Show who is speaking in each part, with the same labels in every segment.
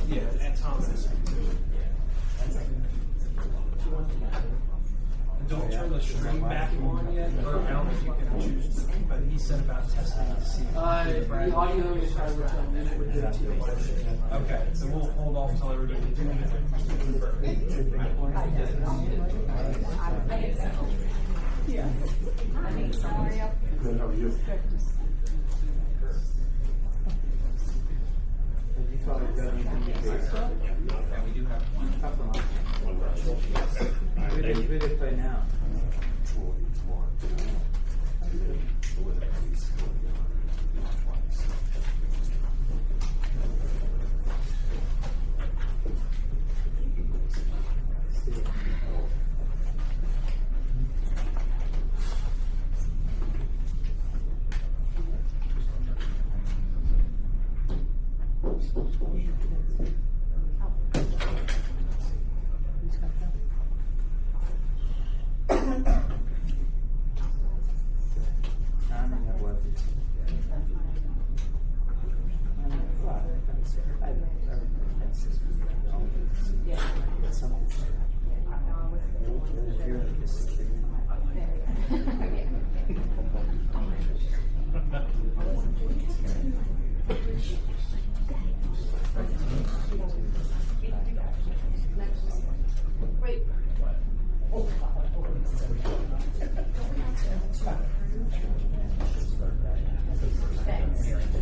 Speaker 1: Yeah, at Thomas. Don't turn the stream back on yet, or I don't know if you can choose, but he said about testing to see.
Speaker 2: The audio is I would tell me would go to.
Speaker 1: Okay, so we'll hold off until everybody gets in.
Speaker 2: Yeah.
Speaker 3: Good, how are you?
Speaker 1: Yeah, we do have one.
Speaker 4: Who did play now?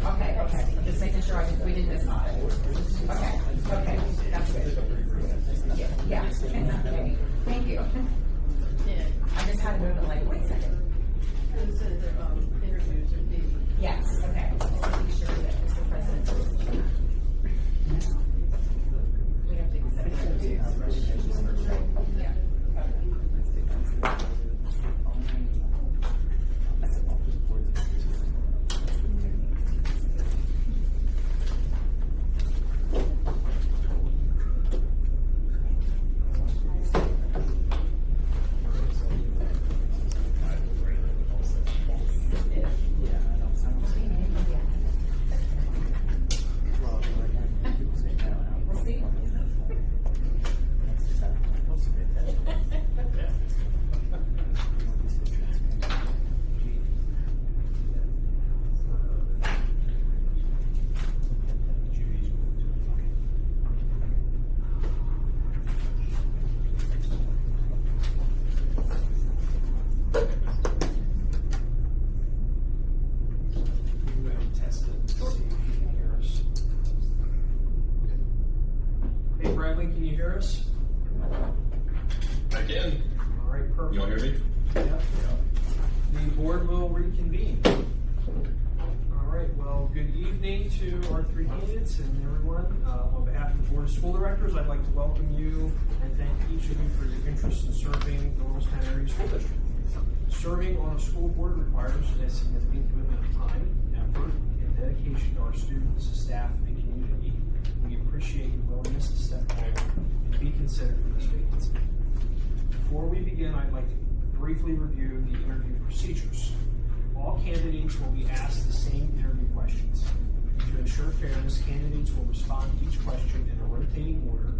Speaker 5: Okay. Just making sure we didn't miss something. Okay. That's good. Yeah. Thank you. I just had to move it like, wait a second. Yes, okay. Just making sure that Mr. President. We have to accept it. Yeah.
Speaker 1: Bradley, can you hear us?
Speaker 6: I can.
Speaker 1: All right, perfect.
Speaker 6: You all hear me?
Speaker 1: Yep. The board will reconvene. All right, well, good evening to our three candidates and everyone. On behalf of the Board of School Directors, I'd like to welcome you and thank each of you for your interest in serving the Littlestown Area School District. Serving on a school board requires a significant commitment of time, effort, and dedication to our students, staff, and community. We appreciate your willingness to step forward and be considered for this vacancy. Before we begin, I'd like to briefly review the interview procedures. All candidates will be asked the same interview questions. To ensure fairness, candidates will respond to each question in a rotating order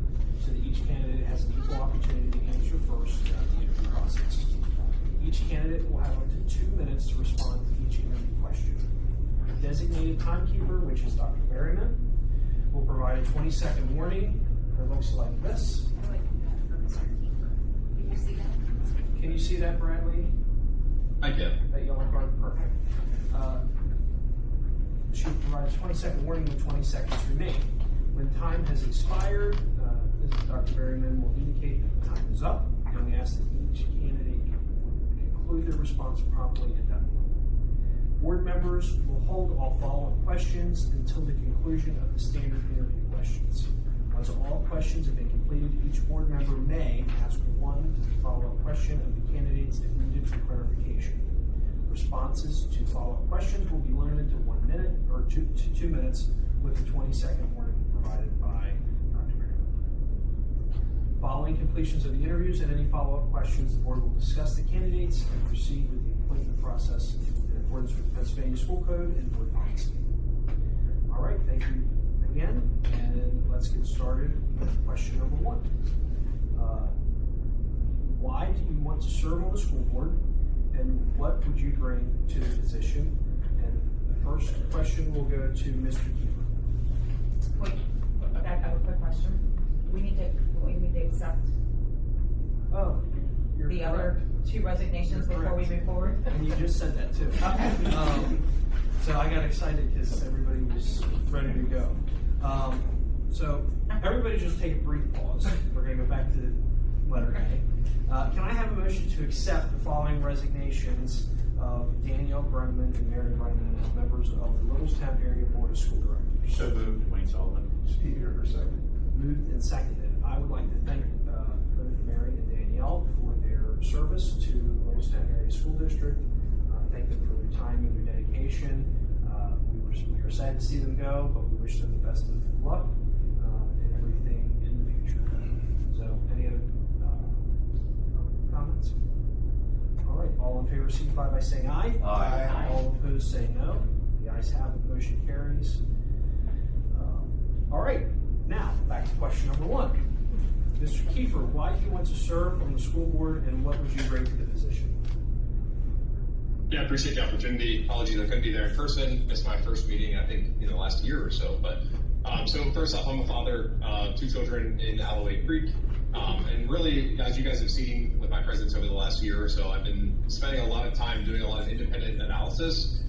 Speaker 1: so that each candidate has an equal opportunity to answer first throughout the interview process. Each candidate will have up to 2 minutes to respond to each interview question. The designated timekeeper, which is Dr. Berryman, will provide a 20-second warning. It looks like this. Can you see that, Bradley?
Speaker 6: I can.
Speaker 1: That yellow card? Perfect. She will provide a 20-second warning with 20 seconds remain. When time has expired, Dr. Berryman will indicate that the time is up, and we ask that each candidate conclude their response promptly and done. Board members will hold all follow-up questions until the conclusion of the standard interview questions. Once all questions have been completed, each board member may ask one follow-up question of the candidates if needed for clarification. responses to follow-up questions will be limited to 1 minute or 2 minutes with a 20-second warning provided by Dr. Merriman. Following completions of the interviews and any follow-up questions, the board will discuss the candidates and proceed with the appointment process in accordance with Pennsylvania School Code and board policy. All right, thank you again, and let's get started with question number 1. Why do you want to serve on the school board, and what would you bring to the position? And the first question will go to Mr. Kiefer.
Speaker 5: Wait, I have a quick question. We need to accept
Speaker 1: Oh, you're
Speaker 5: the other
Speaker 1: correct.
Speaker 5: 2 resignations
Speaker 1: You're
Speaker 5: before we
Speaker 1: correct.
Speaker 5: move forward.
Speaker 1: And you just said that too.
Speaker 5: Okay.
Speaker 1: So I got excited because everybody was ready to go. So everybody just take a brief pause. We're going to go back to letter A. Can I have a motion to accept the following resignations of Danielle Brenneman and Mary Brenneman as members of the Littlestown Area Board of School Directors?
Speaker 3: So moved, Wayne Sullivan. Steve Gerber, second.
Speaker 1: Moved and seconded. I would like to thank both Mary and Danielle for their service to the Littlestown Area School District. Thank them for their time and their dedication. We were sad to see them go, but we wish them the best of luck and everything in the future. So, any other comments? All right, all in favor signify by saying aye.
Speaker 3: Aye.
Speaker 1: All opposed say no. The ayes have it, motion carries. All right, now back to question number 1. Mr. Kiefer, why do you want to serve on the school board, and what would you bring to the position?
Speaker 6: Yeah, I appreciate the opportunity. Apologies I couldn't be there in person. Missed my first meeting, I think, in the last year or so. But so first off, I'm a father, 2 children in Alloway Creek. And really, as you guys have seen with my presence over the last year or so, I've been spending a lot of time doing a lot of independent analysis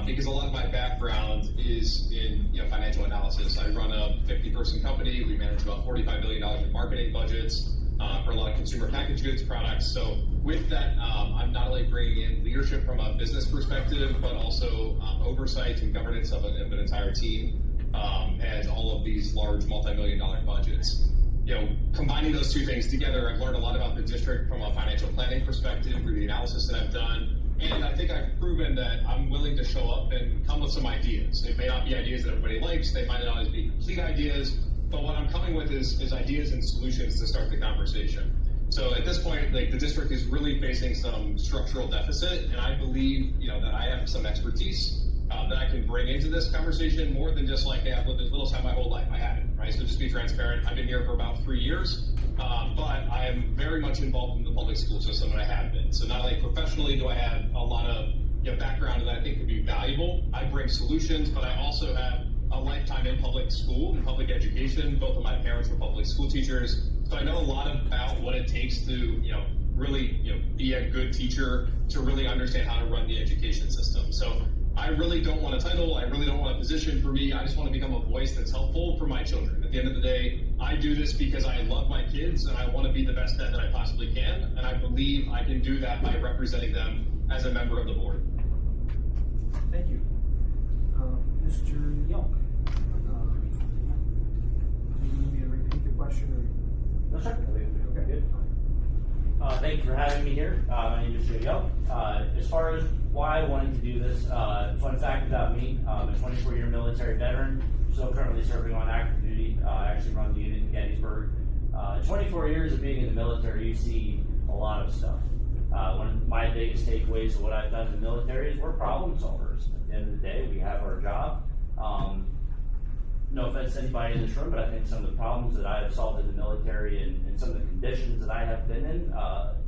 Speaker 6: because a lot of my background is in financial analysis. I run a 50-person company. We manage about $45 billion in marketing budgets for a lot of consumer packaged goods products. So with that, I'm not only bringing in leadership from a business perspective, but also oversight and governance of an entire team as all of these large multi-million-dollar budgets. Combining those 2 things together, I've learned a lot about the district from a financial planning perspective through the analysis that I've done. And I think I've proven that I'm willing to show up and come with some ideas. It may not be ideas that everybody likes. They might not always be complete ideas. But what I'm coming with is ideas and solutions to start the conversation. So at this point, the district is really facing some structural deficit. And I believe, that I have some expertise that I can bring into this conversation more than just like, hey, I've lived in Littlestown my whole life. I haven't, right? So just be transparent. I've been here for about 3 years, but I am very much involved in the public school system, and I have been. So not only professionally do I have a lot of background that I think would be valuable, I bring solutions, but I also have a lifetime in public school and public education. Both of my parents were public school teachers, so I know a lot about what it takes to, really, be a good teacher, to really understand how to run the education system. So I really don't want a title. I really don't want a position. For me, I just want to become a voice that's helpful for my children. At the end of the day, I do this because I love my kids and I want to be the best dad that I possibly can. And I believe I can do that by representing them as a member of the board.
Speaker 1: Thank you. Mr. Yelk, do you need me to repeat the question?
Speaker 4: No, sir.
Speaker 1: Okay, good.
Speaker 4: Thank you for having me here. My name is Joe Young. As far as why I wanted to do this, fun fact about me, I'm a 24-year military veteran, still currently serving on active duty. I actually run the unit in Gettysburg. 24 years of being in the military, you see a lot of stuff. One of my biggest takeaways of what I've done in the military is we're problem solvers. At the end of the day, we have our job. No offense to anybody in this room, but I think some of the problems that I have solved in the military and some of the conditions that I have been in,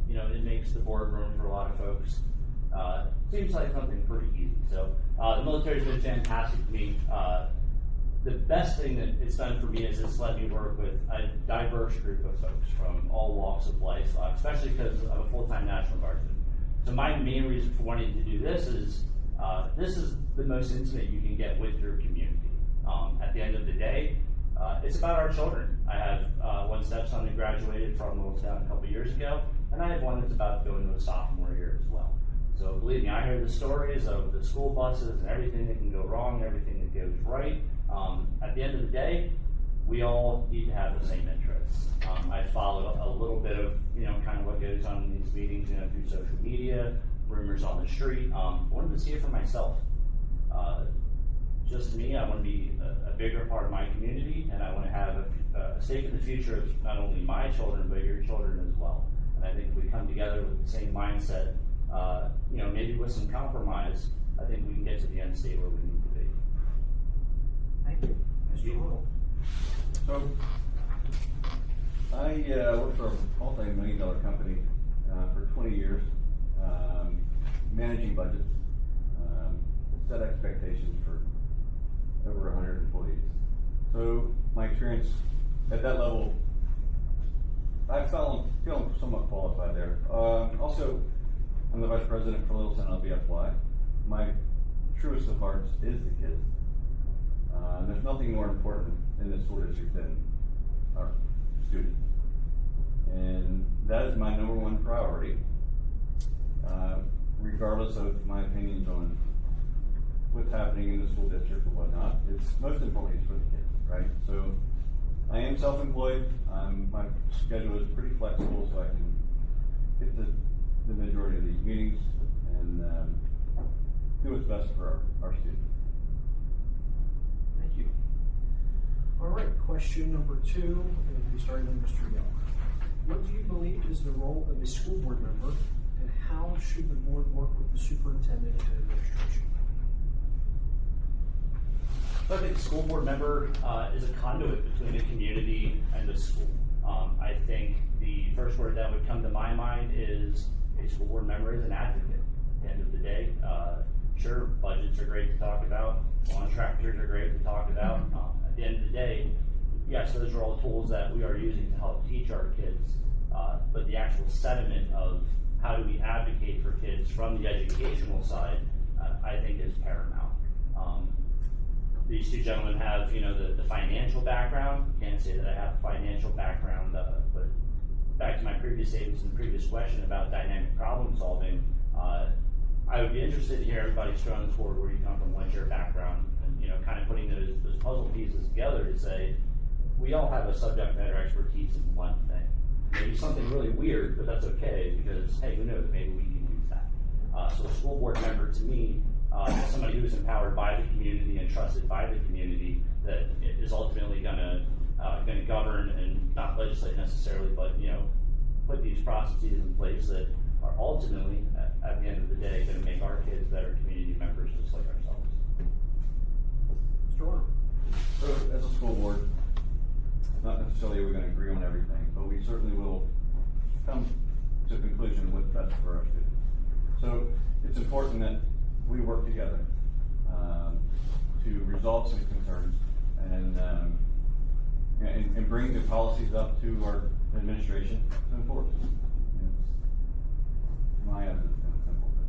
Speaker 4: it makes the boardroom for a lot of folks. Seems like something pretty easy. So the military's been fantastic to me. The best thing that it's done for me is it's let me work with a diverse group of folks from all walks of life, especially because I'm a full-time National Guardsman. So my main reason for wanting to do this is the most intimate you can get with your community. At the end of the day, it's about our children. I have one stepson who graduated from Littlestown a couple years ago, and I have one that's about to go into a sophomore year as well. So believe me, I hear the stories of the school buses and everything that can go wrong, everything that goes right. At the end of the day, we all need to have the same interests. I follow a little bit of, kind of what goes on in these meetings, through social media, rumors on the street. I wanted to see it for myself. Just me, I want to be a bigger part of my community, and I want to have a stake in the future of not only my children, but your children as well. And I think if we come together with the same mindset, maybe with some compromise, I think we can get to the end state where we need to be.
Speaker 1: Thank you. Mr. Arnold.
Speaker 3: So, I worked for a multi-million-dollar company for 20 years, managing budgets, set expectations for over 100 employees. So my experience at that level, I feel somewhat qualified there. Also, I'm the vice president for Littlestown LBFY. My truest of hearts is the kids. There's nothing more important in this school district than our students. And that is my number one priority, regardless of my opinions on what's happening in the school district or whatnot. It's most importantly it's for the kids, right? So I am self-employed. My schedule is pretty flexible, so I can get to the majority of these meetings and do what's best for our students.
Speaker 1: Thank you. All right, question number 2, and we started with Mr. Young. What do you believe is the role of a school board member, and how should the board work with the superintendent and administration?
Speaker 4: So I think the school board member is a conduit between the community and the school. I think the first word that would come to my mind is a school board member is an advocate. At the end of the day, sure, budgets are great to talk about, contractors are great to talk about. At the end of the day, yes, those are all tools that we are using to help teach our kids, but the actual sentiment of how do we advocate for kids from the educational side, I think is paramount. These two gentlemen have, the financial background. Can't say that I have a financial background, but back to my previous statements and the previous question about dynamic problem solving, I would be interested to hear everybody strung toward where you come from, what's your background, and kind of putting those puzzle pieces together to say, we all have a subject matter expertise in one thing. Maybe something really weird, but that's okay because, hey, who knows, maybe we can use that. So a school board member to me is somebody who is empowered by the community and trusted by the community that is ultimately going to govern and not legislate necessarily, but put these processes in place that are ultimately, at the end of the day, going to make our kids better community members just like ourselves.
Speaker 1: Mr. Warner.
Speaker 3: So as a school board, not necessarily we're going to agree on everything, but we certainly will come to a conclusion of what's best for our students. So it's important that we work together to resolve some concerns and bring the policies up to our administration to enforce. It's my evidence kind of simple, but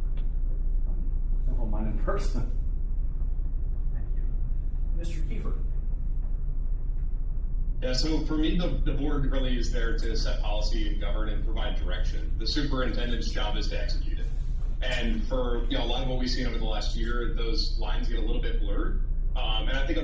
Speaker 3: I'm a simple-minded person.
Speaker 1: Thank you. Mr. Kiefer.
Speaker 6: Yeah, so for me, the board really is there to set policy and govern and provide direction. The superintendent's job is to execute it. And for a lot of what we've seen over the last year, those lines get a little bit blurred. And I think a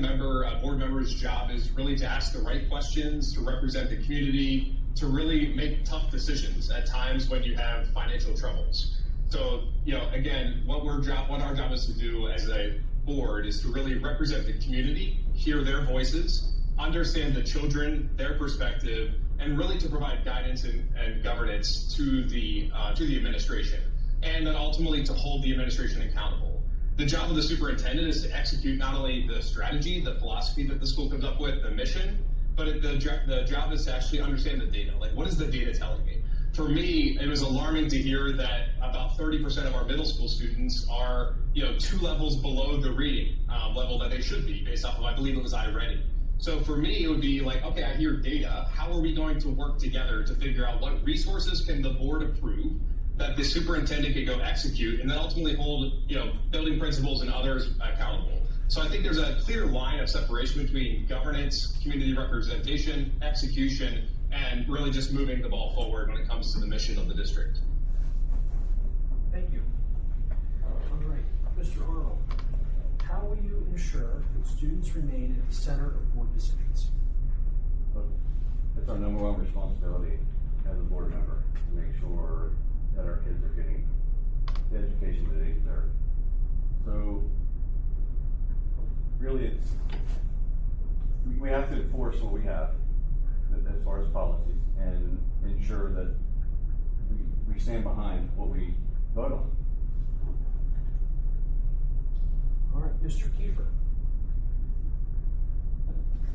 Speaker 6: board member's job is really to ask the right questions, to represent the community, to really make tough decisions at times when you have financial troubles. So, again, what our job is to do as a board is to really represent the community, hear their voices, understand the children, their perspective, and really to provide guidance and governance to the administration, and then ultimately to hold the administration accountable. The job of the superintendent is to execute not only the strategy, the philosophy that the school comes up with, the mission, but the job is to actually understand the data. Like, what is the data telling me? For me, it was alarming to hear that about 30% of our middle school students are, 2 levels below the reading level that they should be, based off of, I believe it was iReady. So for me, it would be like, okay, I hear data. How are we going to work together to figure out what resources can the board approve that the superintendent can go execute, and then ultimately hold, building principals and others accountable. So I think there's a clear line of separation between governance, community representation, execution, and really just moving the ball forward when it comes to the mission of the district.
Speaker 1: Thank you. All right, Mr. Arnold, how will you ensure that students remain at the center of board decisions?
Speaker 3: It's our number one responsibility as a board member to make sure that our kids are getting the education that they deserve. So really we have to enforce what we have as far as policies and ensure that we stand behind what we vote on.
Speaker 1: All right, Mr. Kiefer.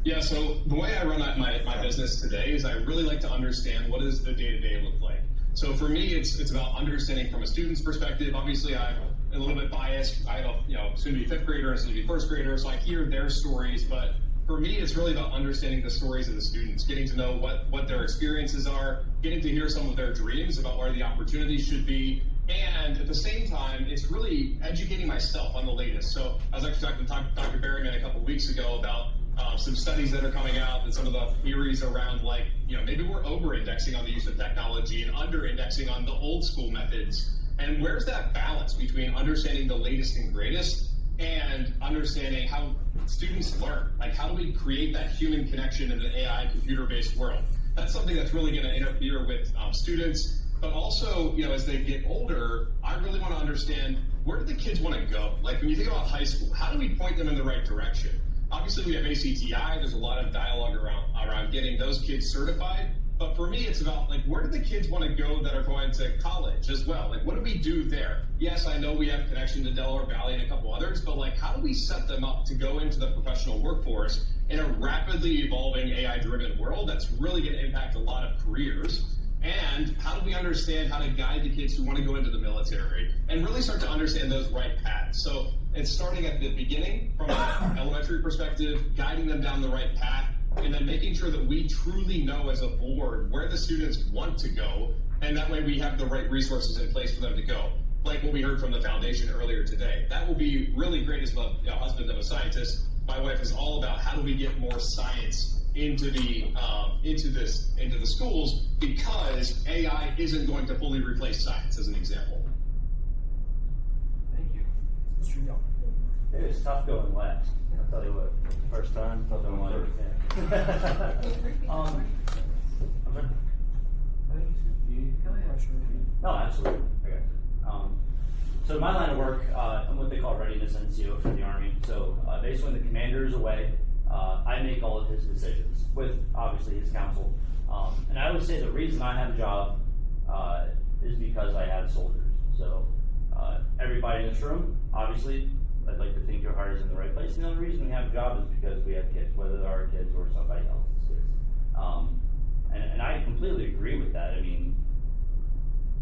Speaker 6: Yeah, so the way I run my business today is I really like to understand what does the day-to-day look like. So for me, it's about understanding from a student's perspective. Obviously, I'm a little bit biased. I have a soon-to-be fifth grader and soon-to-be first grader, so I hear their stories. But for me, it's really about understanding the stories of the students, getting to know what their experiences are, getting to hear some of their dreams about where the opportunities should be. And at the same time, it's really educating myself on the latest. So I was actually talking to Dr. Berryman a couple of weeks ago about some studies that are coming out and some of the theories around, like, maybe we're over-indexing on the use of technology and under-indexing on the old school methods. And where's that balance between understanding the latest and greatest and understanding how students learn? Like, how do we create that human connection in an AI computer-based world? That's something that's really going to interfere with students. But also, as they get older, I really want to understand, where do the kids want to go? Like, when you think about high school, how do we point them in the right direction? Obviously, we have ACTI. There's a lot of dialogue around getting those kids certified. But for me, it's about, like, where do the kids want to go that are going to college as well? Like, what do we do there? Yes, I know we have connection to Delaware Valley and a couple others, but, like, how do we set them up to go into the professional workforce in a rapidly evolving AI-driven world that's really going to impact a lot of careers? And how do we understand how to guide the kids who want to go into the military and really start to understand those right paths? So it's starting at the beginning from an elementary perspective, guiding them down the right path, and then making sure that we truly know as a board where the students want to go, and that way we have the right resources in place for them to go. Like what we heard from the foundation earlier today. That will be really great as a husband of a scientist. My wife is all about how do we get more science into the schools, because AI isn't going to fully replace science, as an example.
Speaker 1: Thank you. Mr. Young.
Speaker 4: It was tough going last. I'll tell you what, first time, tough going last. No, absolutely. Okay. So my line of work, I'm what they call readiness NCO for the Army. So basically when the commander is away, I make all of his decisions with obviously his counsel. And I would say the reason I have a job is because I have soldiers. So everybody in this room, obviously, I'd like to think your heart is in the right place. And the only reason we have a job is because we have kids, whether they're our kids or somebody else's kids. And I completely agree with that. I mean,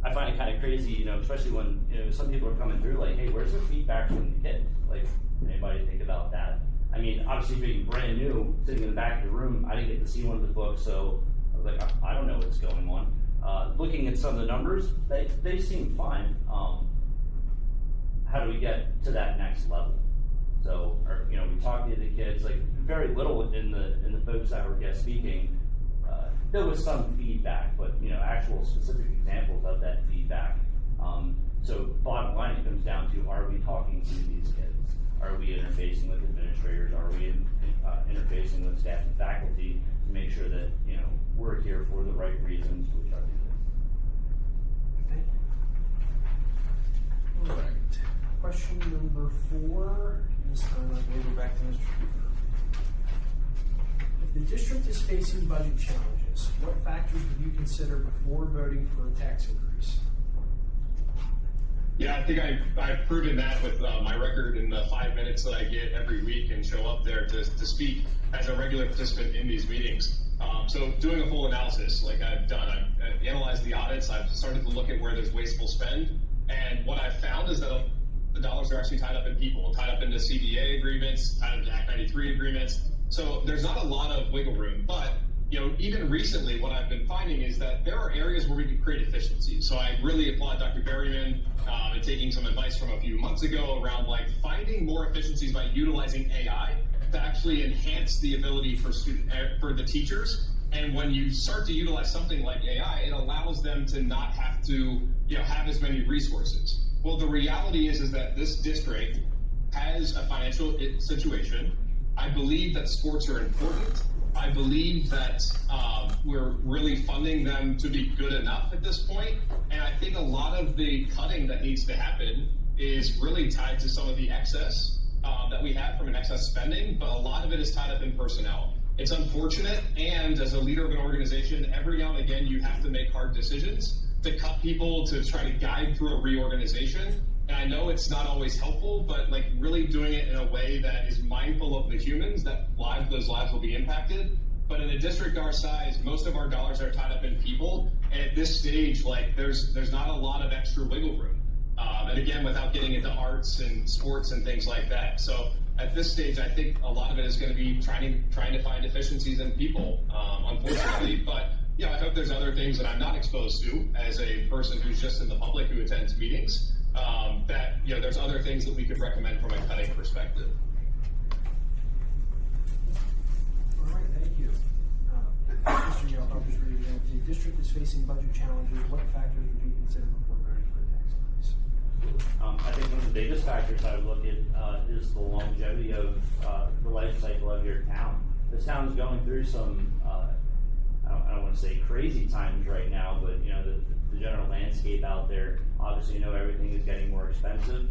Speaker 4: I find it kind of crazy, especially when some people are coming through like, hey, where's the feedback from the kids? Like, anybody think about that? I mean, obviously being brand new, sitting in the back of the room, I didn't get to see one of the books, so I was like, I don't know what's going on. Looking at some of the numbers, they seem fine. How do we get to that next level? So, we talked to the kids, like very little in the folks that were guest speaking. There was some feedback, but actual specific examples of that feedback. So bottom line, it comes down to, are we talking to these kids? Are we interfacing with administrators? Are we interfacing with staff and faculty to make sure that we're here for the right reasons, which are the
Speaker 1: Thank you. All right. Question number 4. This time I'm going to go back to Mr. Cooper. If the district is facing budget challenges, what factors would you consider before voting for a tax increase?
Speaker 6: Yeah, I think I've proven that with my record in the 5 minutes that I get every week and show up there to speak as a regular participant in these meetings. So doing a full analysis like I've done, I've analyzed the audits, I've started to look at where there's wasteful spend, and what I've found is that the dollars are actually tied up in people, tied up into CDA agreements, tied into Act 93 agreements. So there's not a lot of wiggle room, but even recently, what I've been finding is that there are areas where we can create efficiency. So I really applaud Dr. Berryman and taking some advice from a few months ago around finding more efficiencies by utilizing AI to actually enhance the ability for the teachers. And when you start to utilize something like AI, it allows them to not have to have as many resources. Well, the reality is that this district has a financial situation. I believe that sports are important, I believe that we're really funding them to be good enough at this point. And I think a lot of the cutting that needs to happen is really tied to some of the excess that we have from an excess spending, but a lot of it is tied up in personnel. It's unfortunate, and as a leader of an organization, every now and again you have to make hard decisions to cut people to try to guide through a reorganization. And I know it's not always helpful, but like really doing it in a way that is mindful of the humans, that those lives will be impacted. But in a district our size, most of our dollars are tied up in people, and at this stage, like there's not a lot of extra wiggle room. And again, without getting into arts and sports and things like that. So at this stage, I think a lot of it is going to be trying to find efficiencies in people, unfortunately. But you know, I hope there's other things that I'm not exposed to as a person who's just in the public who attends meetings. That you know, there's other things that we could recommend from a cutting perspective.
Speaker 1: All right, thank you. Mr. Yale, I'll just read it again. The district is facing budget challenges. What factors would you consider before voting for a tax increase?
Speaker 4: I think one of the biggest factors I would look at is the longevity of the life cycle of your town. This town is going through some, I don't want to say crazy times right now, but you know, the general landscape out there, obviously, you know, everything is getting more expensive.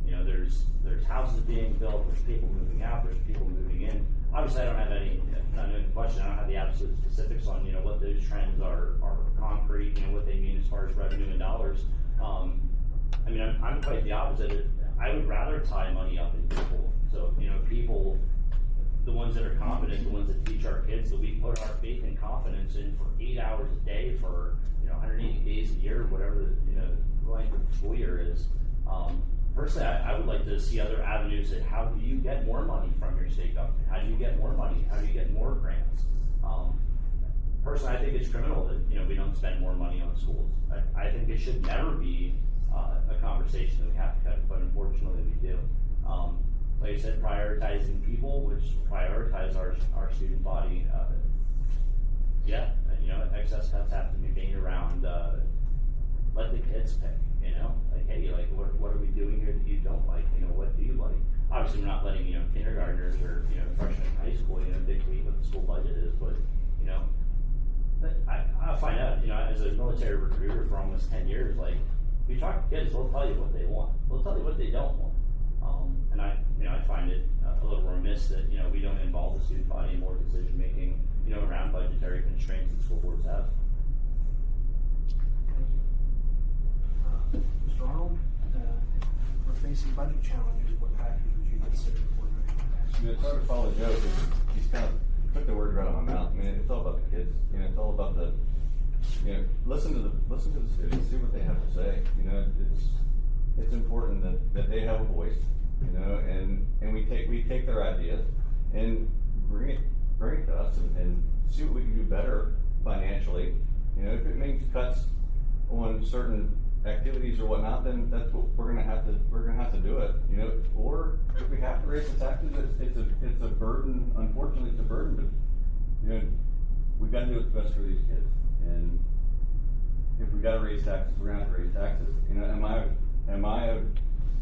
Speaker 4: You know, there's houses being built, there's people moving out, there's people moving in. Obviously, I don't have any, not knowing the question, I don't have the absolute specifics on, you know, what those trends are concrete, you know, what they mean as far as revenue and dollars. I mean, I'm quite the opposite. I would rather tie money up in people. So, you know, people, the ones that are competent, the ones that teach our kids, that we put our faith and confidence in for 8 hours a day for, you know, 180 days a year, whatever the, you know, length of the school year is. Personally, I would like to see other avenues at how do you get more money from your state government? How do you get more money? How do you get more grants? Personally, I think it's criminal that, you know, we don't spend more money on schools. I think it should never be a conversation that we have to cut, but unfortunately we do. Like I said, prioritizing people, which prioritize our student body. Yeah, you know, excess cuts have to be made around, let the kids pick, you know, like, hey, like, what are we doing here that you don't like? You know, what do you like? Obviously, we're not letting, you know, kindergartners or, you know, freshmen in high school, you know, dictate what the school budget is, but, you know, I'll find out, you know, as a military recruiter for almost 10 years, like, if you talk to kids, they'll tell you what they want. They'll tell you what they don't want. And I find it a little remiss that, you know, we don't involve the student body in more decision making, you know, around budgetary constraints that school boards have.
Speaker 1: Thank you. Mr. Arnold, if we're facing budget challenges, what factors would you consider before voting for tax?
Speaker 3: You know, it's hard to follow Joe because he's kind of put the word right out of my mouth. I mean, it's all about the kids. You know, it's all about the, you know, listen to the students, see what they have to say. You know, it's important that they have a voice. You know, and we take their ideas and bring it to us and see what we can do better financially. You know, if it means cuts on certain activities or whatnot, then that's what we're gonna have to do it. You know, or if we have to raise the taxes, it's a burden. Unfortunately, it's a burden, but you know, we've got to do what's best for these kids. And if we got to raise taxes, we're gonna have to raise taxes. You know, am I a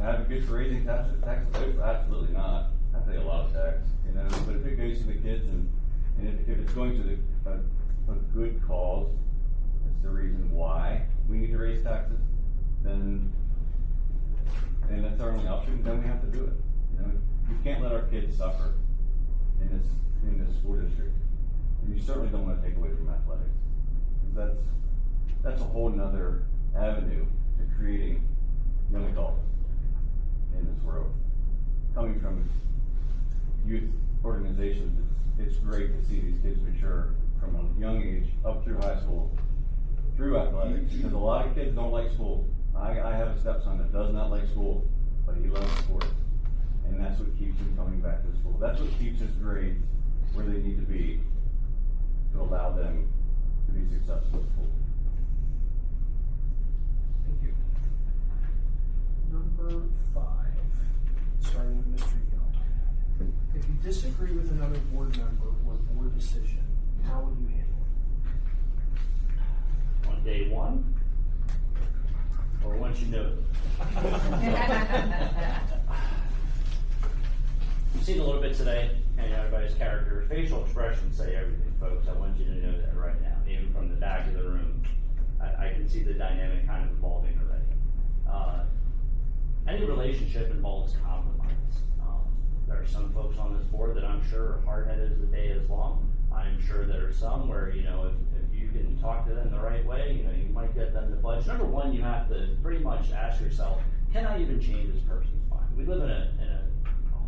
Speaker 3: advocate for raising taxes? Absolutely not. I pay a lot of tax, you know. But if it goes to the kids and if it's going to a good cause, it's the reason why we need to raise taxes. Then, and that's our only option. Then we have to do it. You know, you can't let our kids suffer in this school district. And you certainly don't want to take away from athletics, because that's a whole nother avenue to creating young adults in this world. Coming from youth organizations, it's great to see these kids mature from a young age up through high school, through athletics, because a lot of kids don't like school. I have a stepson that does not like school, but he loves sports, and that's what keeps him coming back to school. That's what keeps his grades where they need to be to allow them to be successful in school.
Speaker 1: Thank you. Number 5, starting with Mr. Hill. If you disagree with another board member or board decision, how would you handle it?
Speaker 4: On day one, or once you know them? You've seen a little bit today, and everybody guy's character, facial expressions say everything, folks. I want you to know that right now. Even from the back of the room, I can see the dynamic kind of evolving already. Any relationship involves compromise. There are some folks on this board that I'm sure are hard-headed as the day is long. I'm sure there are some where, if you can talk to them the right way, you might get them to budge. Number one, you have to pretty much ask yourself, can I even change this person's mind? We live in a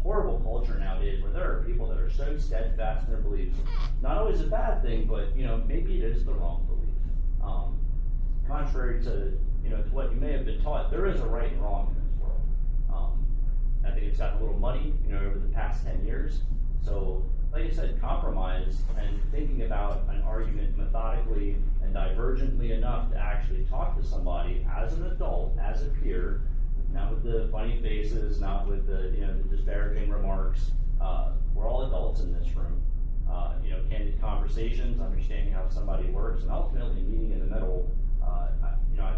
Speaker 4: horrible culture nowadays where there are people that are so steadfast in their beliefs. Not always a bad thing, but, maybe it is the wrong belief. Contrary to, to what you may have been taught, there is a right and wrong in this world. I think it's gotten a little muddy, over the past 10 years. So, like I said, compromise and thinking about an argument methodically and divergently enough to actually talk to somebody as an adult, as a peer, not with the funny faces, not with the, the disparaging remarks. We're all adults in this room. Candid conversations, understanding how somebody works, and ultimately meeting in the middle, I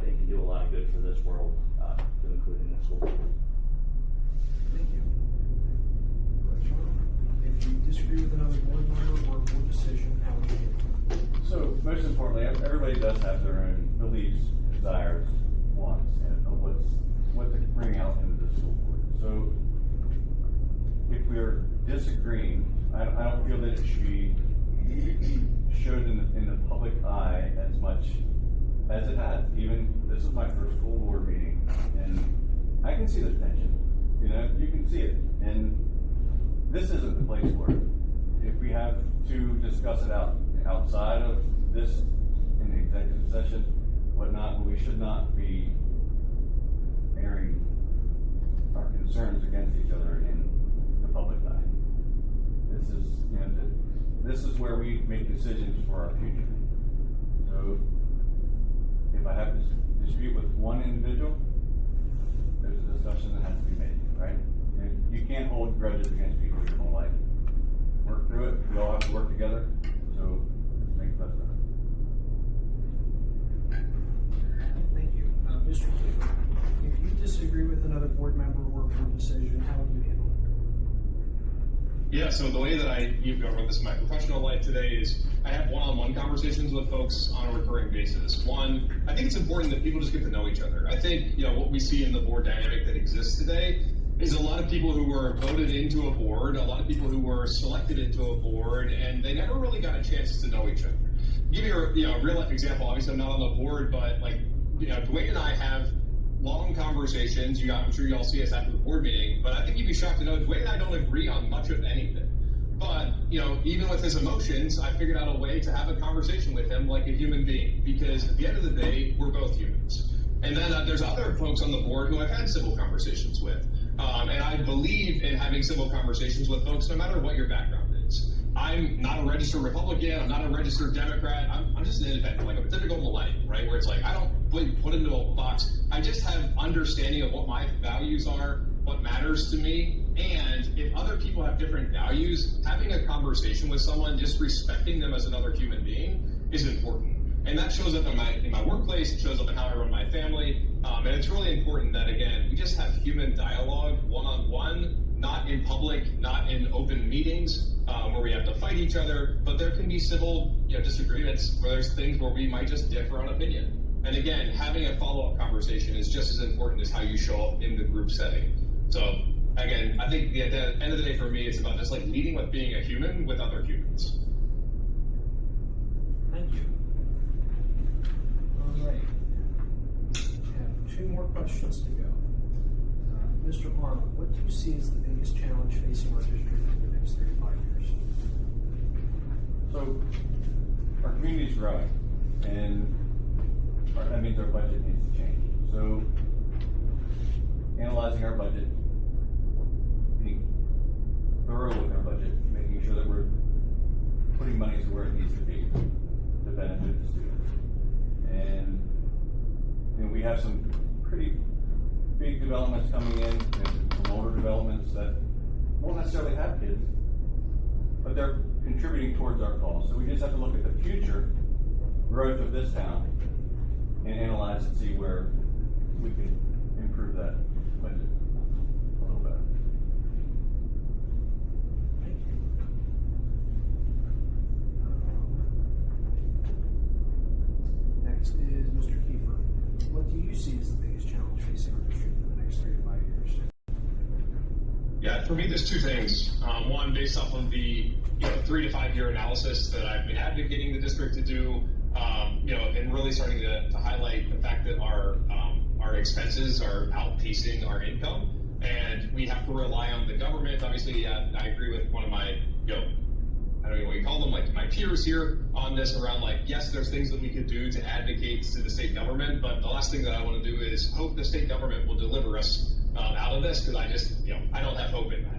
Speaker 4: think can do a lot of good for this world, to including the school.
Speaker 1: Thank you. If you disagree with another board member or board decision, how would you handle it?
Speaker 3: So, most importantly, everybody does have their own beliefs, desires, wants, and what to bring out into the school board. So, if we're disagreeing, I don't feel that it should be showed in the public eye as much as it has. Even this is my first school board meeting, and I can see the tension. You can see it, and this isn't the place for it. If we have to discuss it outside of this in the executive session, whatnot, we should not be airing our concerns against each other in the public eye. This is where we make decisions for our future. So, if I have this dispute with one individual, there's a discussion that has to be made, right? You can't hold grudges against people your whole life. Work through it. We all have to work together. So, let's make the best of it.
Speaker 1: Thank you. Mr. Keefe, if you disagree with another board member or board decision, how would you handle it?
Speaker 6: Yeah, so the way that I run this in my professional life today is I have one-on-one conversations with folks on a recurring basis. One, I think it's important that people just get to know each other. I think, what we see in the board dynamic that exists today is a lot of people who were voted into a board, a lot of people who were selected into a board, and they never really got a chance to know each other. Give you a real life example. Obviously, I'm not on the board, but Dwayne and I have long conversations. I'm sure you all see us after the board meeting, but I think you'd be shocked to know Dwayne and I don't agree on much of anything. But, even with his emotions, I figured out a way to have a conversation with him like a human being, because at the end of the day, we're both humans. And then there's other folks on the board who I've had civil conversations with. And I believe in having civil conversations with folks no matter what your background is. I'm not a registered Republican, I'm not a registered Democrat, I'm just an independent, like a typical millennial, right? Where it's like, I don't put into a box, I just have understanding of what my values are, what matters to me, and if other people have different values, having a conversation with someone, just respecting them as another human being is important. And that shows up in my workplace, it shows up in how I run my family, and it's really important that, again, we just have human dialogue, one-on-one, not in public, not in open meetings, where we have to fight each other, but there can be civil disagreements where there's things where we might just differ on opinion. And again, having a follow-up conversation is just as important as how you show up in the group setting. So again, I think at the end of the day for me, it's about just leading with being a human with other humans.
Speaker 1: Thank you. All right. We have 2 more questions to go. Mr. Arnold, what do you see as the biggest challenge facing our district in the next 3 to 5 years?
Speaker 3: So, our community is growing, and that means our budget needs to change. So, analyzing our budget, being thorough with our budget, making sure that we're putting money to where it needs to be to benefit the students. And we have some pretty big developments coming in, some older developments that won't necessarily have kids, but they're contributing towards our costs. So we just have to look at the future growth of this town and analyze and see where we can improve that budget a little better.
Speaker 1: Thank you.
Speaker 6: Yeah, for me, there's two things. One, based off of the 3 to 5 year analysis that I've been advocating the district to do, and really starting to highlight the fact that our expenses are outpacing our income, and we have to rely on the government. Obviously, I agree with one of my, I don't know what you call them, like my peers here on this around like, yes, there's things that we could do to advocate to the state government, but the last thing that I want to do is hope the state government will deliver us out of this, because I just, I don't have hope in that.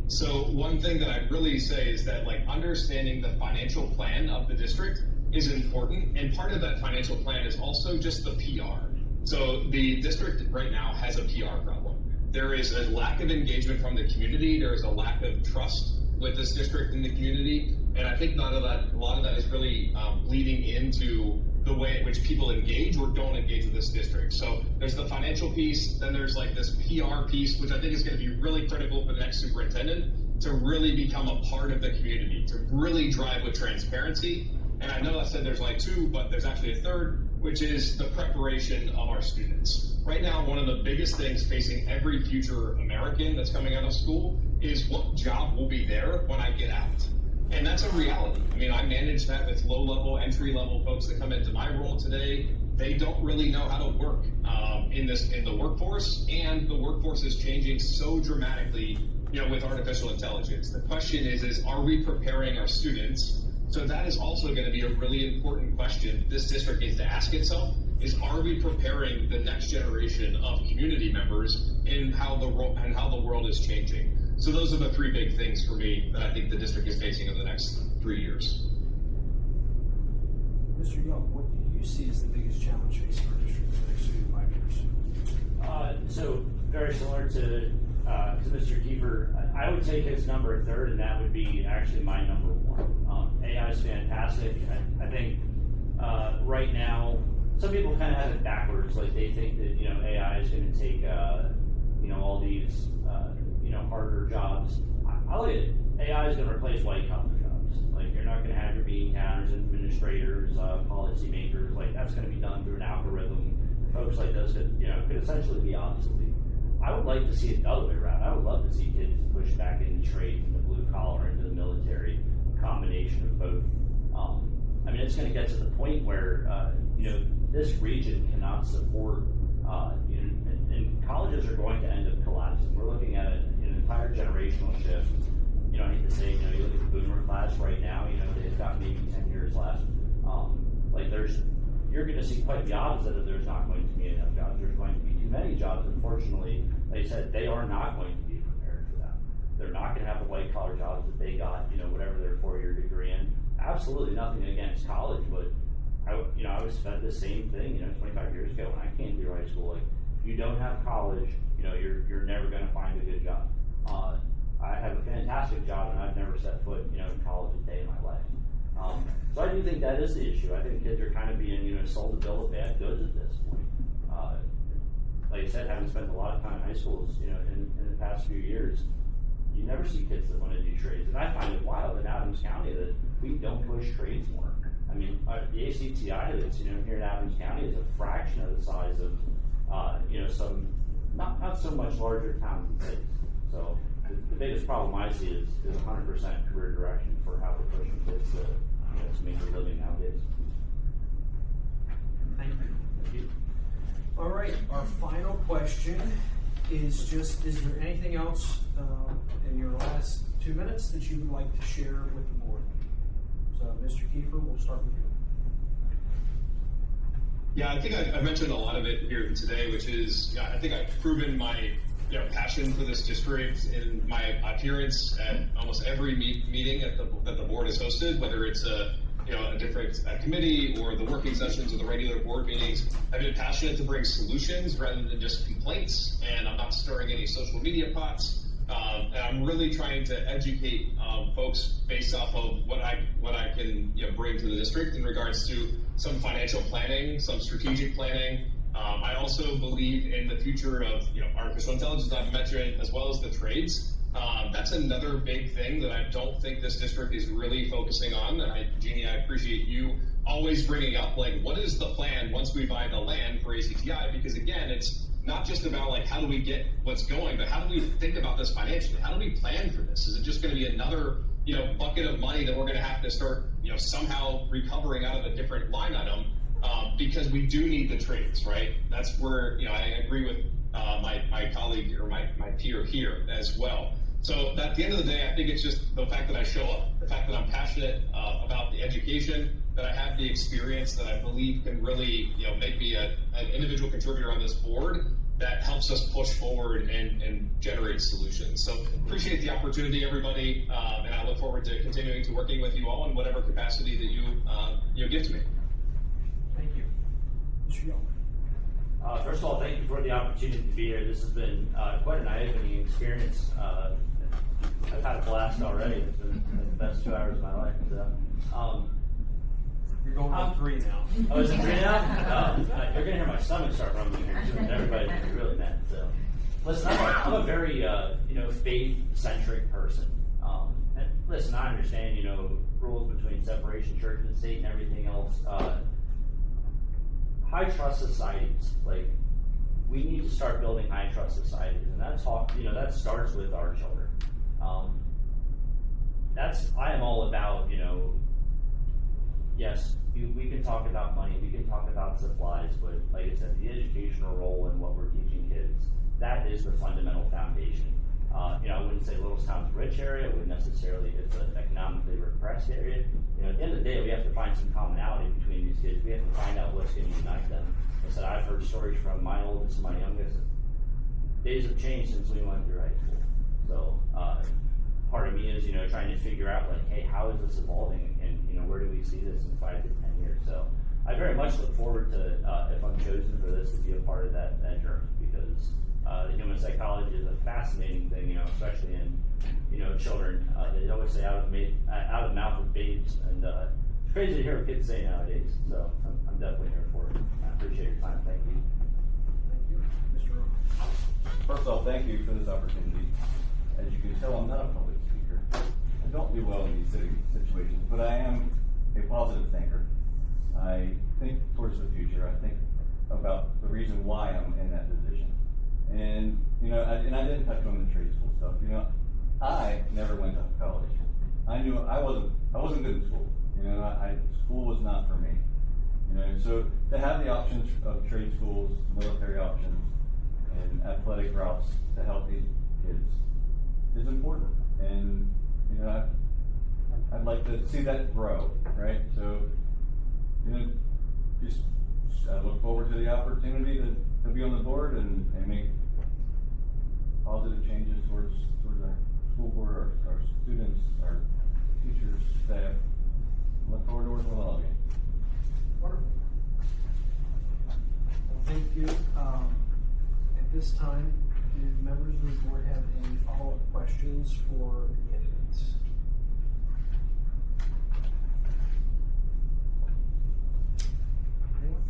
Speaker 6: So one thing that I'd really say is that like understanding the financial plan of the district is important, and part of that financial plan is also just the PR. So the district right now has a PR problem. There is a lack of engagement from the community. There is a lack of trust with this district in the community, and I think a lot of that is really bleeding into the way in which people engage or don't engage with this district. So there's the financial piece, then there's like this PR piece, which I think is going to be really critical for the next superintendent to really become a part of the community, to really drive with transparency. And I know I said there's like two, but there's actually a third, which is the preparation of our students. Right now, one of the biggest things facing every future American that's coming out of school is what job will be there when I get out. And that's a reality. I mean, I manage that with low-level, entry-level folks that come into my role today. They don't really know how to work in the workforce, and the workforce is changing so dramatically, with artificial intelligence. The question is are we preparing our students? So that is also going to be a really important question this district needs to ask itself, is are we preparing the next generation of community members in how the world is changing? So those are the three big things for me that I think the district is facing over the next 3 years.
Speaker 1: Mr. Young, what do you see as the biggest challenge facing our district in the next 3 to 5 years?
Speaker 4: So very similar to Mr. Kiefer, I would take his number third, and that would be actually my number one. AI is fantastic. I think right now, some people kind of have it backwards. Like they think that AI is going to take all these harder jobs. I look at it. AI is going to replace white collar jobs. Like you're not going to have your bean counters, administrators, policymakers. Like that's going to be done through an algorithm. Folks like this could essentially be obsolete. I would like to see it the other way around. I would love to see kids push back into trades, into blue collar, into the military, a combination of both. I mean, it's going to get to the point where this region cannot support, and colleges are going to end up collapsing. We're looking at an entire generational shift. I hate to say, you look at the boomer class right now. They've got maybe 10 years left. You're going to see quite the opposite of there's not going to be enough jobs. There's going to be too many jobs. Unfortunately, like I said, they are not going to be prepared for that. They're not going to have the white collar jobs that they got, whatever their 4-year degree in. Absolutely nothing against college, but I was fed the same thing, 25 years ago when I came through high school. Like, if you don't have college, you're never going to find a good job. I have a fantastic job, and I've never set foot, in college a day in my life. So I do think that is the issue. I think kids are kind of being, sold a bill of bad goods at this point. Like I said, having spent a lot of time in high schools, in the past few years, you never see kids that want to do trades. And I find it wild in Adams County that we don't push trades more. I mean, the ACTI that's, here in Adams County is a fraction of the size of, some, not so much larger towns and cities. So the biggest problem I see is 100% career direction for how we're pushing kids to make a living nowadays.
Speaker 1: Thank you.
Speaker 4: Thank you.
Speaker 1: All right, our final question is there anything else in your last 2 minutes that you would like to share with the board? So, Mr. Kiefer, we'll start with you.
Speaker 6: Yeah, I think I mentioned a lot of it here today, which is I think I've proven my passion for this district in my appearance at almost every meeting that the board has hosted, whether it's a different committee or the working sessions or the regular board meetings. I've been passionate to bring solutions rather than just complaints, and I'm not stirring any social media pots. And I'm really trying to educate folks based off of what I can bring to the district in regards to some financial planning, some strategic planning. I also believe in the future of artificial intelligence I've mentioned, as well as the trades. That's another big thing that I don't think this district is really focusing on. And Jeannie, I appreciate you always bringing up, like, what is the plan once we buy the land for ACTI? Because again, it's not just about like how do we get what's going, but how do we think about this financially? How do we plan for this? Is it just going to be another, bucket of money that we're going to have to start, somehow recovering out of a different line item? Because we do need the trades, right? That's where, I agree with my colleague or my peer here as well. So at the end of the day, I think it's just the fact that I show up, the fact that I'm passionate about the education, that I have the experience that I believe can really, make me an individual contributor on this board that helps us push forward and generate solutions. So appreciate the opportunity, everybody, and I look forward to continuing to working with you all in whatever capacity that you give to me.
Speaker 1: Thank you. Mr. Young.
Speaker 4: First of all, thank you for the opportunity to be here. This has been quite an eye-opening experience. I've had a blast already. It's been the best 2 hours of my life. So,
Speaker 1: You're going on 3 now.
Speaker 4: Oh, is it 3 now? You're gonna hear my stomach start rumbling here too, and everybody's gonna be really mad. So, listen, I'm a very faith-centric person. And listen, I understand rules between separation church and state and everything else. High trust societies, we need to start building high trust societies, and that starts with our children. I am all about, yes, we can talk about money, we can talk about supplies, but like I said, the educational role and what we're teaching kids, that is the fundamental foundation. I wouldn't say Littlestown's a rich area, I wouldn't necessarily, it's an economically repressed area. At the end of the day, we have to find some commonality between these kids. We have to find out what's going to unite them. I said, I've heard stories from my oldest and my youngest. Days have changed since we went through high school. So, part of me is, trying to figure out, hey, how is this evolving? And, where do we see this in 5 to 10 years? So, I very much look forward to, if I'm chosen for this, to be a part of that journey, because the human psychology is a fascinating thing, especially in, children. They always say out of the mouth of babes, and it's crazy to hear what kids say nowadays. So I'm definitely here for it. I appreciate your time. Thank you.
Speaker 1: Thank you. Mr. Rowe.
Speaker 3: First of all, thank you for this opportunity. As you can tell, I'm not a public speaker. I don't do well in these situations, but I am a positive thinker. I think towards the future. I think about the reason why I'm in that position. And, I didn't touch on the trade school stuff. I never went to college. I knew I wasn't good at school. School was not for me. So to have the options of trade schools, military options, and athletic routes to help these kids is important. And, I'd like to see that grow, right? So, just I look forward to the opportunity to be on the board and make positive changes towards our school board, our students, our teachers, staff. I look forward to working with all of you.
Speaker 1: Wonderful. Well, thank you. At this time, do members of the board have any follow-up questions for the candidates? Anyone?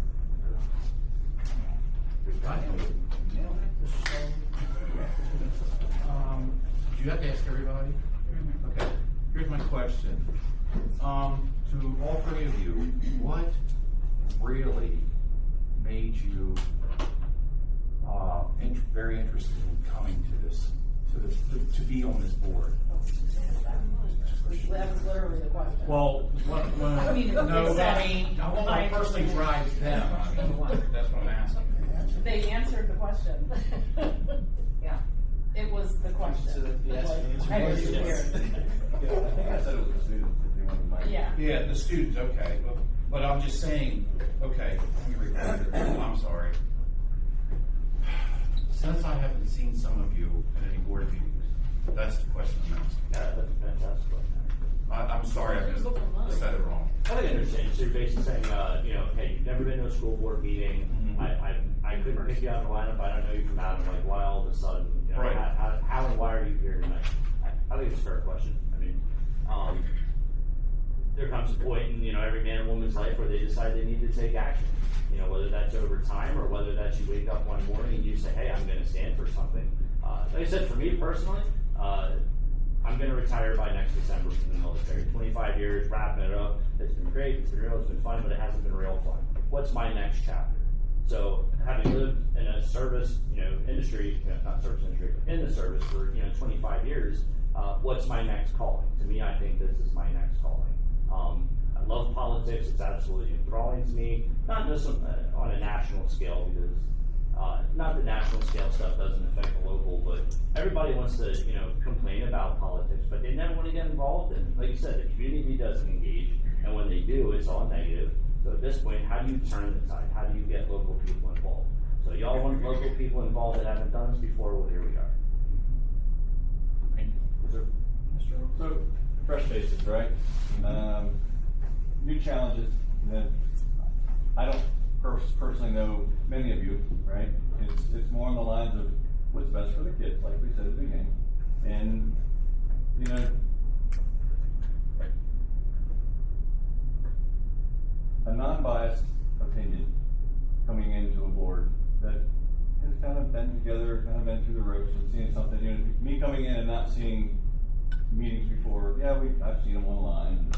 Speaker 7: Do you have to ask everybody? Okay, here's my question. To all 3 of you, what really made you very interested in coming to be on this board?
Speaker 2: That was literally the question.
Speaker 7: Well, I want to personally drive them. That's what I'm asking.
Speaker 2: They answered the question. Yeah, it was the question.
Speaker 1: So yes, the
Speaker 2: I
Speaker 1: answer
Speaker 2: was
Speaker 1: is yes.
Speaker 2: weird.
Speaker 3: I think I said it was the students, if you want to mind.
Speaker 2: Yeah.
Speaker 7: Yeah, the students, okay. But I'm just saying, okay, let me repeat it. I'm sorry. Since I haven't seen some of you at any board meetings, that's the question I'm asking.
Speaker 4: Yeah, that's a fantastic question.
Speaker 7: I'm sorry, I said it wrong.
Speaker 4: I think I understand. So you're basically saying, hey, you've never been to a school board meeting.
Speaker 7: Mm-hmm.
Speaker 4: I couldn't pick you out of the lineup. I don't know you from Adam. Why all of a sudden,
Speaker 7: Right.
Speaker 4: how and why are you here tonight? I think it's a fair question. I mean, there comes a point in every man and woman's life where they decide they need to take action. Whether that's over time or whether that's you wake up one morning and you say, hey, I'm going to stand for something. Like I said, for me personally, I'm going to retire by next December from the military. 25 years, wrapping it up. It's been great, it's been real, it's been fun, but it hasn't been real fun. What's my next chapter? So having lived in a service, industry, not service industry, but in the service for, 25 years, what's my next calling? To me, I think this is my next calling. I love politics. It's absolutely enthralling to me, not just on a national scale, because not the national scale stuff doesn't affect the local, but everybody wants to, complain about politics, but they never want to get involved. And like you said, the community doesn't engage, and when they do, it's all negative. So at this point, how do you turn the tide? How do you get local people involved? So y'all want local people involved that haven't done this before? Well, here we are.
Speaker 1: Mr. Oak?
Speaker 3: So, fresh faces, right? New challenges that I don't personally know many of you, right? It's more on the lines of what's best for the kids, like we said at the beginning. And, a non-biased opinion coming into a board that has kind of been together, kind of been through the ropes and seeing something, me coming in and not seeing meetings before, I've seen them online,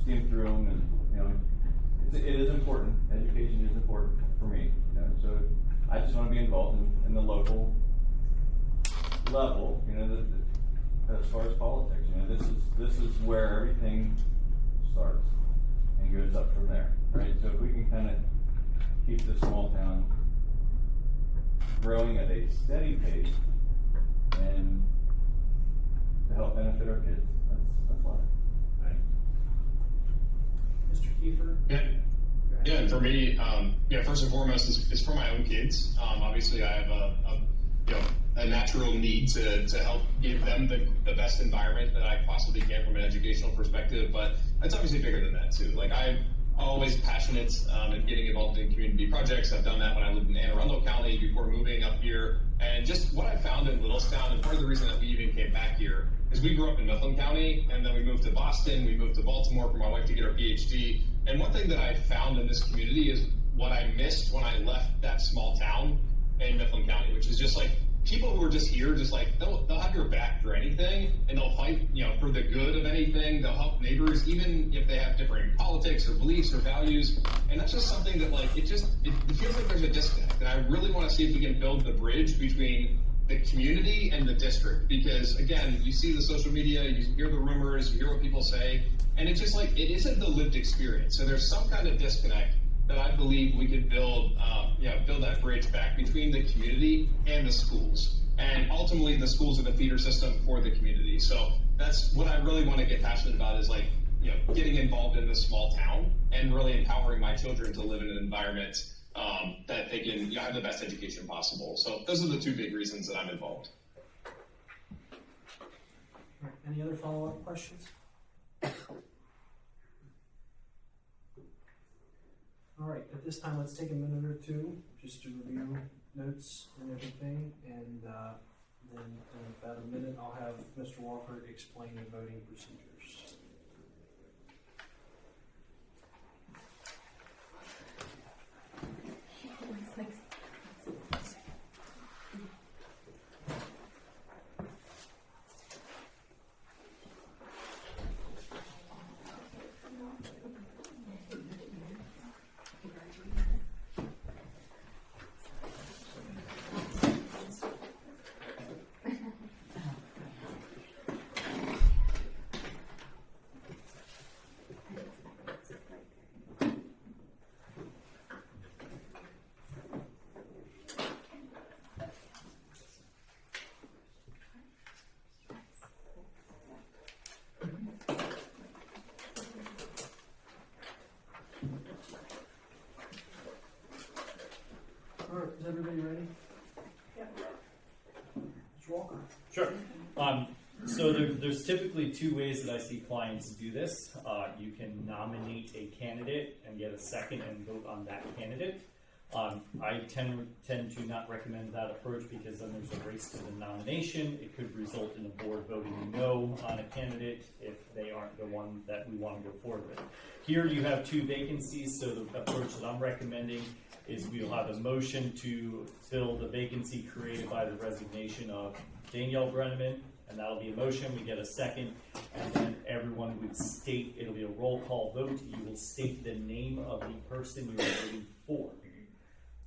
Speaker 3: skim through them, and, it is important. Education is important for me, so I just want to be involved in the local level, as far as politics, this is where everything starts and goes up from there, right? So if we can kind of keep this small town growing at a steady pace and to help benefit our kids, that's why.
Speaker 1: Mr. Kiefer?
Speaker 6: Yeah, and for me, first and foremost, is for my own kids. Obviously, I have a natural need to help give them the best environment that I possibly can from an educational perspective, but it's obviously bigger than that too. Like, I'm always passionate in getting involved in community projects. I've done that when I lived in Anne Arundel County before moving up here, and just what I found in Littlestown, and part of the reason that we even came back here, is we grew up in Mifflin County, and then we moved to Boston, we moved to Baltimore for my wife to get her PhD, and one thing that I found in this community is what I missed when I left that small town in Mifflin County, which is just like people who are just here, just like they'll have your back for anything, and they'll fight, for the good of anything. They'll help neighbors, even if they have different politics or beliefs or values. And that's just something that, like, it feels like there's a disconnect. And I really want to see if we can build the bridge between the community and the district, because again, you see the social media, you hear the rumors, you hear what people say, and it's just like it isn't the lived experience. So there's some kind of disconnect that I believe we could build that bridge back between the community and the schools. And ultimately, the schools are the feeder system for the community. So that's what I really want to get passionate about, is like, getting involved in this small town and really empowering my children to live in an environment that they can have the best education possible. So those are the two big reasons that I'm involved.
Speaker 1: All right, any other follow-up questions? All right, at this time, let's take a minute or two just to review notes and everything, and then in about a minute, I'll have Mr. Walker explain the voting procedures. All right, is everybody ready?
Speaker 2: Yep.
Speaker 1: Mr. Walker?
Speaker 8: Sure. So there's typically two ways that I see clients do this. You can nominate a candidate and get a second and vote on that candidate. I tend to not recommend that approach, because then there's a race to the nomination. It could result in the board voting no on a candidate if they aren't the one that we want to go forward with. Here you have two vacancies, so the approach that I'm recommending is we'll have a motion to fill the vacancy created by the resignation of Danielle Brenneman, and that'll be a motion. We get a second, and then everyone would state, it'll be a roll call vote. You will state the name of the person you are voting for.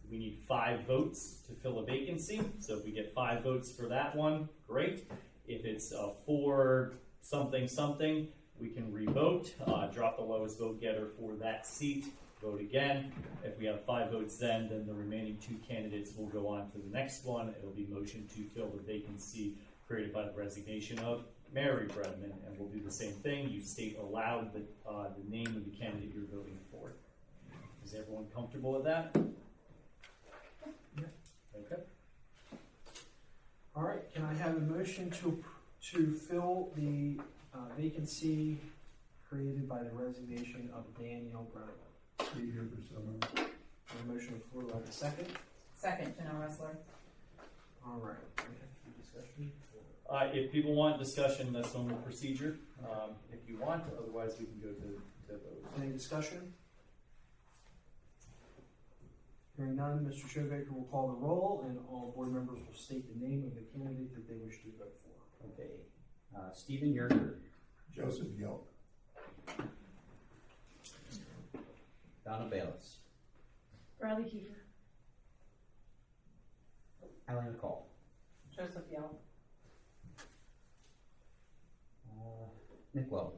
Speaker 8: We need 5 votes to fill a vacancy, so if we get 5 votes for that one, great. If it's 4 something something, we can revote, drop the lowest vote getter for that seat, vote again. If we have 5 votes then the remaining 2 candidates will go on to the next one. It'll be motion to fill the vacancy created by the resignation of Mary Bredman, and we'll do the same thing. You state aloud the name of the candidate you're voting for. Is everyone comfortable with that? Okay.
Speaker 1: All right, can I have a motion to fill the vacancy created by the resignation of Danielle Brown? A motion on the floor, do I have a second?
Speaker 5: Second, Janelle Ressler.
Speaker 1: All right, we have any discussion?
Speaker 8: If people want discussion, that's normal procedure. If you want, otherwise we can go to vote.
Speaker 1: Any discussion? Hearing none, Mr. Shoemaker will call the roll, and all board members will state the name of the candidate that they wish to vote for.
Speaker 9: Okay. Stephen Yerger.
Speaker 10: Joseph Yelp.
Speaker 9: Donna Bayless.
Speaker 2: Bradley Kiefer.
Speaker 9: Allie McCall.
Speaker 2: Joseph Yelp.
Speaker 9: Nick Lowe.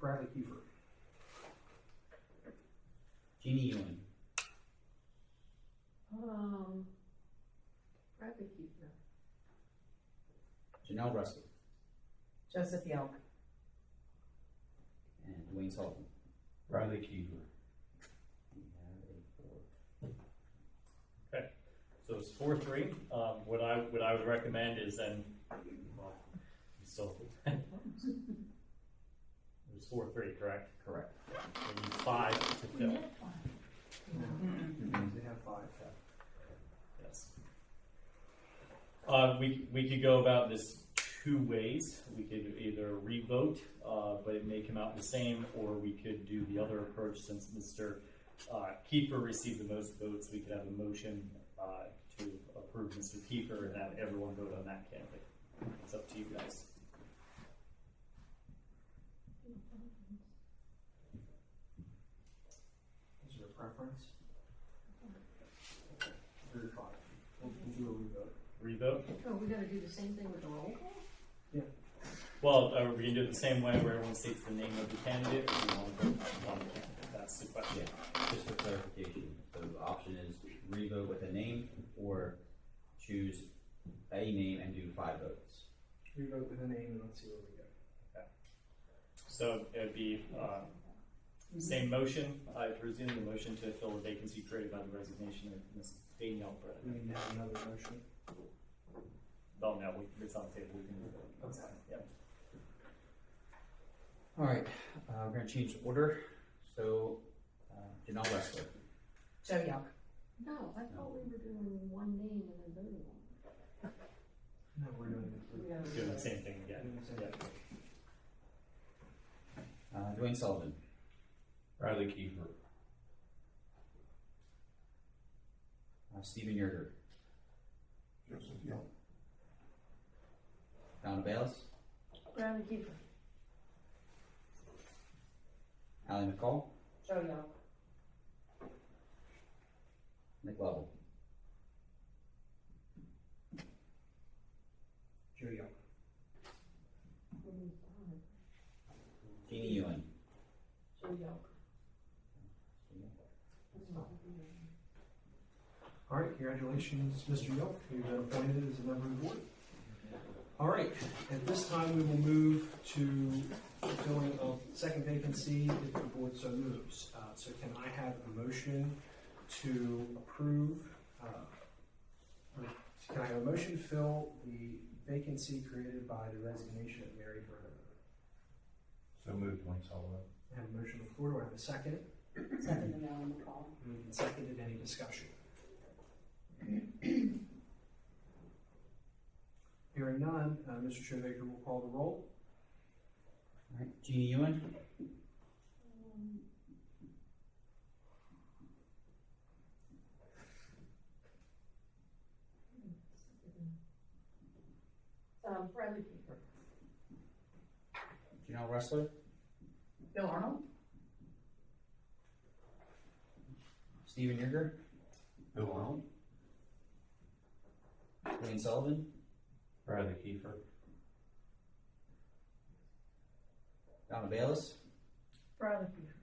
Speaker 1: Bradley Kiefer.
Speaker 9: Jeannie Ewing.
Speaker 2: Bradley Kiefer.
Speaker 9: Janelle Russell.
Speaker 5: Joseph Yelp.
Speaker 9: And Dwayne Sullivan.
Speaker 7: Bradley Kiefer.
Speaker 9: We have a 4.
Speaker 8: Okay, so it's 4-3. What I would recommend is then, well, so it was 4-3, correct?
Speaker 9: Correct.
Speaker 8: We need 5 to fill.
Speaker 1: They have 5.
Speaker 8: Yes. We could go about this 2 ways. We could either revote, but it may come out the same, or we could do the other approach. Since Mr. Kiefer received the most votes, we could have a motion to approve Mr. Kiefer and have everyone vote on that candidate. It's up to you guys.
Speaker 1: Is there a preference? 3 or 5. We'll do a revote.
Speaker 8: Revote?
Speaker 2: Oh, we gotta do the same thing with the roll call?
Speaker 8: Well, are we gonna do it the same way where everyone states the name of the candidate, or do you want to vote on one candidate? That's the question.
Speaker 9: Yeah, just for clarification. So the option is revote with a name or choose a name and do 5 votes.
Speaker 1: Revote with a name, and let's see where we go.
Speaker 8: So it'd be same motion, I presume, the motion to fill a vacancy created by the resignation of Ms. Danielle
Speaker 1: We
Speaker 8: Bredman.
Speaker 1: need to have another motion.
Speaker 8: Oh, no, it's on the table, we can move it. That's fine, yep.
Speaker 9: All right, we're going to change the order. So, Janelle Ressler.
Speaker 5: Joe Yelp.
Speaker 2: No, I thought we were doing one name and then voting on it.
Speaker 1: No, we're doing
Speaker 2: We gotta
Speaker 8: Doing the
Speaker 2: revote.
Speaker 8: same thing again.
Speaker 1: Doing the same
Speaker 8: Yep.
Speaker 1: thing.
Speaker 9: Dwayne Sullivan.
Speaker 7: Bradley Kiefer.
Speaker 9: Stephen Yerger.
Speaker 10: Joseph Yelp.
Speaker 9: Donna Bayless.
Speaker 2: Bradley Kiefer.
Speaker 9: Allie McCall.
Speaker 2: Joe Yelp.
Speaker 9: Nick Lovell.
Speaker 1: Joe Young.
Speaker 9: Jeannie Ewing.
Speaker 2: Joe Yelp.
Speaker 1: All right, congratulations, Mr. Young. You've been appointed as a member of the board. All right, at this time, we will move to filling of second vacancy if the board so moves. So can I have a motion to approve, can I have a motion to fill the vacancy created by the resignation of Mary Brennan?
Speaker 7: So moved, Dwayne Sullivan.
Speaker 1: I have a motion on the floor. Do I have a second?
Speaker 2: Second and Alan McCall.
Speaker 1: Moved and seconded. Any discussion? Hearing none, Mr. Shoemaker will call the roll.
Speaker 9: All right, Jeannie Ewing.
Speaker 2: Bradley Kiefer.
Speaker 9: Janelle Ressler,
Speaker 2: Bill Arnold.
Speaker 9: Stephen Yerger,
Speaker 10: Bill Arnold.
Speaker 9: Wayne Sullivan,
Speaker 8: Bradley Kiefer.
Speaker 9: Donna Bayless,
Speaker 2: Bradley Kiefer.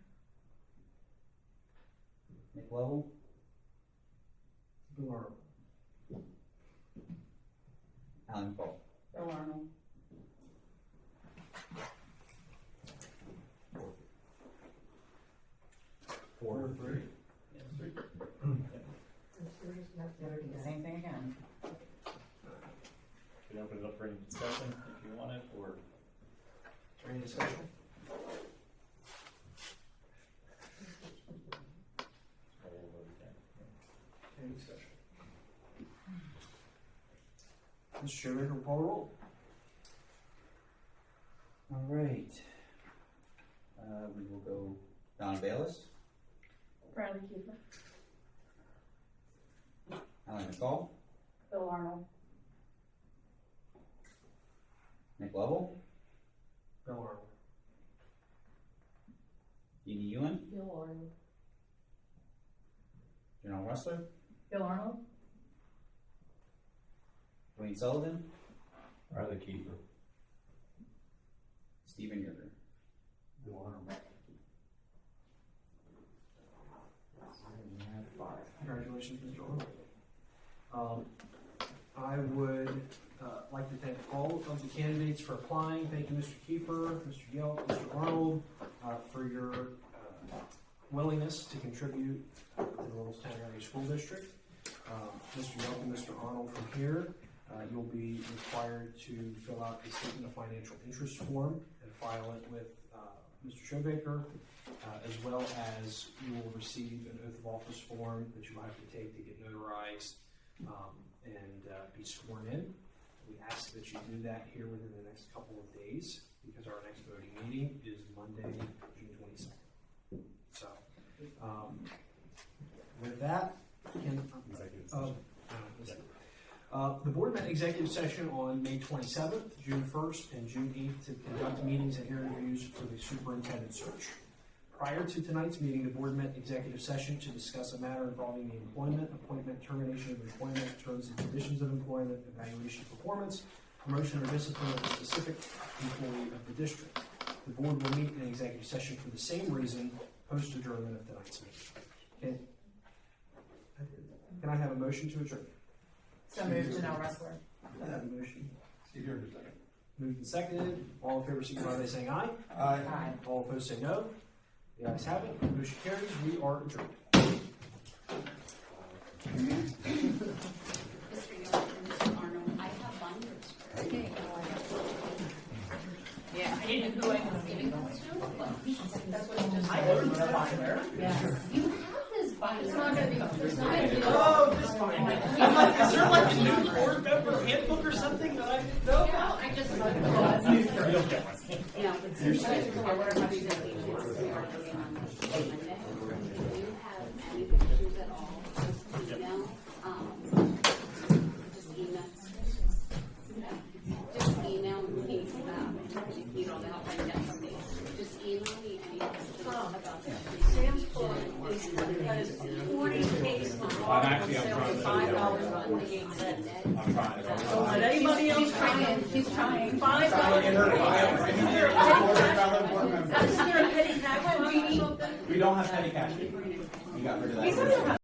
Speaker 9: Nick Lovell,
Speaker 1: Bill Arnold.
Speaker 9: Alan McCall.
Speaker 2: Bill Arnold.
Speaker 8: Four or three.
Speaker 5: Same thing again.
Speaker 8: We open it up for any discussion if you want it, or
Speaker 1: Any discussion? Any discussion? Mr. Shoemaker, call the roll.
Speaker 9: All right. We will go Donna Bayless,
Speaker 2: Bradley Kiefer.
Speaker 9: Alan McCall,
Speaker 2: Bill Arnold.
Speaker 9: Nick Lovell,
Speaker 1: Bill Arnold.
Speaker 9: Deanie Ewan,
Speaker 2: Bill Arnold.
Speaker 9: Janelle Ressler,
Speaker 2: Bill Arnold.
Speaker 9: Wayne Sullivan,
Speaker 8: Bradley Kiefer.
Speaker 9: Stephen Yerger.
Speaker 10: Bill Arnold.
Speaker 9: We have 5.
Speaker 1: Congratulations, Mr. Arnold. I would like to thank all of the candidates for applying. Thank you, Mr. Kiefer, Mr. Yelp, Mr. Arnold, for your willingness to contribute to the Littlestown Area School District. Mr. Yelp and Mr. Arnold, from here, you'll be required to fill out a statement of financial interest form and file it with Mr. Shoemaker, as well as you will receive an oath of office form that you will have to take to get notarized and be sworn in. We ask that you do that here within the next couple of days because our next voting meeting is Monday, June 22nd. So, with that, the board met executive session on May 27th, June 1st, and June 8th to conduct meetings and interviews for the superintendent search. Prior to tonight's meeting, the board met executive session to discuss a matter involving the employment, appointment, termination of employment, terms and conditions of employment, evaluation of performance, promotion or discipline of a specific employee of the district. The board will meet in executive session for the same reason, post adjournment of tonight's meeting. Can I have a motion to adjourn?
Speaker 5: So moved, Janelle Ressler.
Speaker 1: I have a motion.
Speaker 10: Steve Yerger, second.
Speaker 1: Moved and seconded. All in favor, signify by saying aye.
Speaker 5: Aye.
Speaker 1: All opposed, say no. The ayes have it. Motion carries. We are adjourned.
Speaker 11: Mr. York and Mr. Arnold, I have binders.
Speaker 5: Yeah.
Speaker 11: I didn't know who I was giving those to, but
Speaker 2: That's what you just.
Speaker 5: I ordered the binder.
Speaker 2: Yes.
Speaker 11: you have this binder.
Speaker 2: It's not gonna be, it's not gonna be.
Speaker 1: Oh, this fine. I'm like, is there like a new board member handbook or something that I didn't know
Speaker 11: Yeah,
Speaker 1: about?
Speaker 11: I just.
Speaker 8: You don't get one.
Speaker 11: Yeah. I would have had these at least. We are voting on Monday. Do you have any pictures at all? Just email, just email. Just email me, if you don't know how to get from me. Just email me any pictures about that.
Speaker 2: Sam's Club is, that is 40 case.
Speaker 8: I'm actually, I'm trying to.
Speaker 2: $5.48.
Speaker 8: I'm trying to.
Speaker 2: Oh, did anybody else trying?
Speaker 5: He's trying.
Speaker 2: $5. Is there a petty cash fund or something?
Speaker 9: We don't have petty cash. We got rid of that.